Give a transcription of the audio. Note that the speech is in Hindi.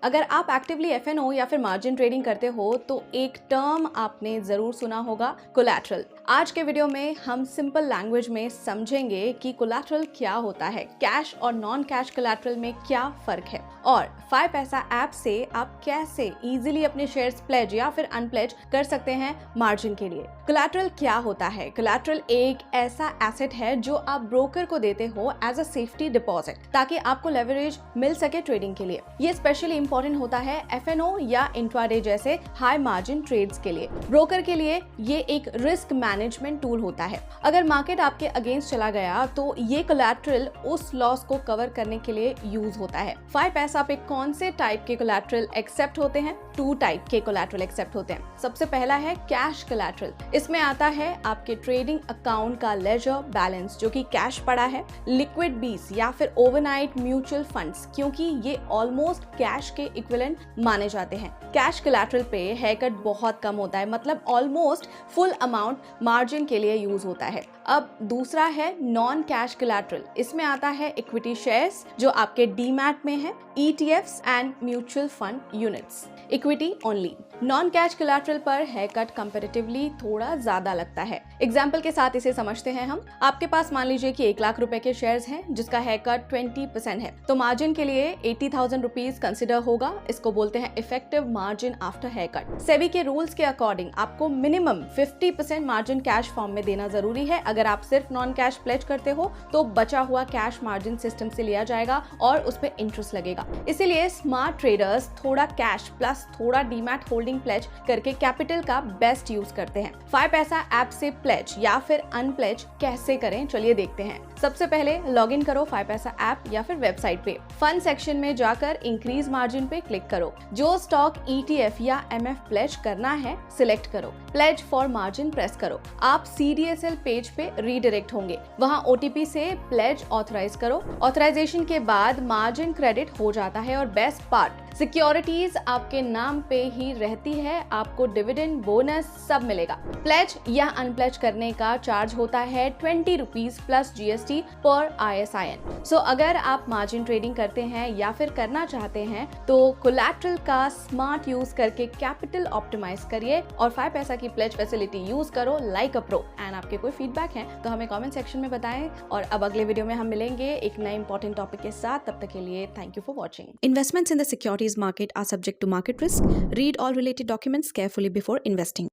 अगर आप एक्टिवली एफएनओ या फिर मार्जिन ट्रेडिंग करते हो तो एक टर्म आपने जरूर सुना होगा, कोलैटरल। आज के वीडियो में हम सिंपल लैंग्वेज में समझेंगे कि कोलैटरल क्या होता है, कैश और नॉन कैश कोलैटरल में क्या फर्क है और 5paisa ऐप से आप कैसे इजीली अपने शेयर्स प्लेज या फिर अनप्लेज कर सकते हैं मार्जिन के लिए। कोलैटरल क्या होता है? कोलैटरल एक ऐसा एसेट है जो आप ब्रोकर को देते हो एज अ सेफ्टी डिपॉजिट ताकि आपको लेवरेज मिल सके ट्रेडिंग के लिए। ये स्पेशली इंपॉर्टेंट होता है एफएनओ या इंट्राडे जैसे हाई मार्जिन ट्रेड्स के लिए। ब्रोकर के लिए ये एक रिस्क मैनेजमेंट टूल होता है। अगर मार्केट आपके अगेंस्ट चला गया तो ये कोलैटरल उस लॉस को कवर करने के लिए यूज होता है। 5paisa पे कौन से टाइप के कोलैटरल एक्सेप्ट होते हैं? 2 टाइप के कोलैटरल एक्सेप्ट होते हैं। सबसे पहला है कैश कोलैटरल। इसमें आता है आपके ट्रेडिंग अकाउंट का लेजर बैलेंस जो कि कैश पड़ा है, लिक्विड बीस या फिर ओवरनाइट म्यूचुअल फंड्स क्योंकि ये ऑलमोस्ट कैश के इक्विवेलेंट माने जाते हैं। कैश कोलैटरल पे हेयरकट बहुत कम होता है, मतलब ऑलमोस्ट फुल अमाउंट मार्जिन के लिए यूज होता है। अब दूसरा है नॉन कैश कोलैटरल। इसमें आता है इक्विटी शेयर्स जो आपके डीमैट में है, ETFs and mutual fund units. Equity only. Non cash collateral पर हेयरकट कंपैरेटिवली थोड़ा ज्यादा लगता है। एग्जाम्पल के साथ इसे समझते हैं हम। आपके पास मान लीजिए कि 1 लाख रुपए के शेयर्स हैं जिसका हेयरकट 20% है, तो मार्जिन के लिए 80,000 रुपीज कंसिडर होगा। इसको बोलते हैं effective margin after haircut. SEBI के रूल्स के अकॉर्डिंग आपको मिनिमम 50% मार्जिन कैश फॉर्म में देना जरूरी है। अगर आप सिर्फ नॉन कैश प्लेज करते हो तो बचा हुआ कैश मार्जिन सिस्टम से लिया जाएगा और उस पर इंटरेस्ट लगेगा। इसीलिए स्मार्ट ट्रेडर्स थोड़ा कैश प्लस थोड़ा डीमैट होल्डिंग प्लेज करके कैपिटल का बेस्ट यूज करते हैं। 5paisa ऐप से प्लेज या फिर अनप्लेज कैसे करें, चलिए देखते हैं। सबसे पहले लॉग इन करो 5paisa ऐप या फिर वेबसाइट पे। फंड सेक्शन में जाकर इंक्रीज मार्जिन पे क्लिक करो। जो स्टॉक ETF या MF प्लेज करना है सिलेक्ट करो। प्लेज फॉर मार्जिन प्रेस करो। आप CDSL पेज पे रीडायरेक्ट होंगे। वहां OTP से प्लेज ऑथराइज करो। ऑथराइजेशन के बाद मार्जिन क्रेडिट हो जाता है और बेस्ट पार्ट, सिक्योरिटीज आपके नाम पे ही रहती है, आपको डिविडेंड बोनस सब मिलेगा। प्लेज या अनप्लेज करने का चार्ज होता है 20 रुपीज प्लस GST पर ISIN। सो अगर आप मार्जिन ट्रेडिंग करते हैं या फिर करना चाहते हैं तो कोलैटरल का स्मार्ट यूज करके कैपिटल ऑप्टिमाइज करिए और 5paisa की प्लेज फैसिलिटी यूज करो लाइक अ प्रो। एंड आपके कोई फीडबैक है तो हमें कमेंट सेक्शन में बताएं और अब अगले वीडियो में हम मिलेंगे एक नए इंपॉर्टेंट टॉपिक के साथ। तब तक के लिए thank you for watching. Investments in the securities market are subject to market risk. Read all related documents carefully before investing.